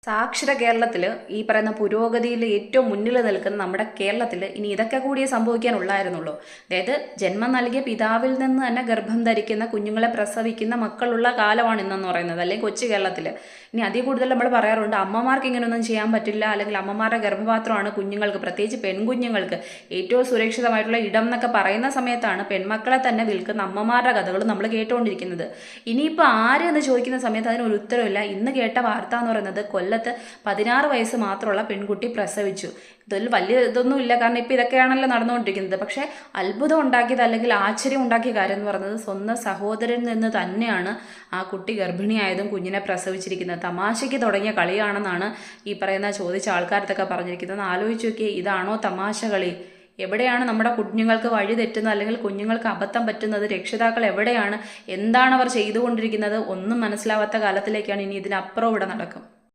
സാക്ഷര കേരളത്തിൽ ഈ പറയുന്ന പുരോഗതിയിൽ ഏറ്റവും മുന്നിൽ നിൽക്കുന്ന നമ്മുടെ കേരളത്തിൽ ഇനി ഇതൊക്കെ കൂടിയേ സംഭവിക്കാനുള്ളായിരുന്നുള്ളൂ. അതായത് ജന്മം നൽകിയ പിതാവിൽ നിന്ന് തന്നെ ഗർഭം ധരിക്കുന്ന കുഞ്ഞുങ്ങളെ പ്രസവിക്കുന്ന മക്കളുള്ള കാലമാണ് ഇന്നെന്ന് പറയുന്നത്, അല്ലെങ്കിൽ കൊച്ചു കേരളത്തിൽ. ഇനി അതിൽ കൂടുതൽ നമ്മൾ പറയാറുണ്ട് അമ്മമാർക്ക് ഇങ്ങനെയൊന്നും ചെയ്യാൻ പറ്റില്ല, അല്ലെങ്കിൽ അമ്മമാരുടെ ഗർഭപാത്രമാണ് കുഞ്ഞുങ്ങൾക്ക്, പ്രത്യേകിച്ച് പെൺകുഞ്ഞുങ്ങൾക്ക് ഏറ്റവും സുരക്ഷിതമായിട്ടുള്ള ഇടം എന്നൊക്കെ പറയുന്ന സമയത്താണ് പെൺമക്കളെ തന്നെ വിൽക്കുന്ന അമ്മമാരുടെ കഥകൾ നമ്മൾ കേട്ടുകൊണ്ടിരിക്കുന്നത്. ഇനിയിപ്പോൾ ആര് എന്ന് ചോദിക്കുന്ന സമയത്ത് അതിനൊരു ഉത്തരവില്ല. ഇന്ന് കേട്ട വാർത്ത എന്ന് പറയുന്നത് കൊല്ലത്ത് 16 വയസ്സ് മാത്രമുള്ള പെൺകുട്ടി പ്രസവിച്ചു. ഇതിൽ വലിയ ഇതൊന്നും ഇല്ല, കാരണം ഇപ്പം ഇതൊക്കെയാണല്ലോ നടന്നുകൊണ്ടിരിക്കുന്നത്. പക്ഷേ അത്ഭുതം ഉണ്ടാക്കിയത് അല്ലെങ്കിൽ ആശ്ചര്യം ഉണ്ടാക്കിയ കാര്യം എന്ന് പറയുന്നത് സ്വന്തം സഹോദരനിൽ നിന്ന് തന്നെയാണ് ആ കുട്ടി ഗർഭിണിയായതും കുഞ്ഞിനെ പ്രസവിച്ചിരിക്കുന്നത്. തമാശയ്ക്ക് തുടങ്ങിയ കളിയാണെന്നാണ് ഈ പറയുന്ന ചോദിച്ച ആൾക്കാരത്തൊക്കെ പറഞ്ഞിരിക്കുന്നത്. ആലോചിച്ച് നോക്കിയേ, ഇതാണോ തമാശ കളി? എവിടെയാണ് നമ്മുടെ കുഞ്ഞുങ്ങൾക്ക് വഴി തെറ്റുന്നത്, അല്ലെങ്കിൽ കുഞ്ഞുങ്ങൾക്ക് അബദ്ധം പറ്റുന്നത്? രക്ഷിതാക്കൾ എവിടെയാണ്? എന്താണ് അവർ ചെയ്തുകൊണ്ടിരിക്കുന്നത്? ഒന്നും മനസ്സിലാവാത്ത കാലത്തിലേക്കാണ്. ഇനി ഇതിനപ്പുറം ഇവിടെ നടക്കും.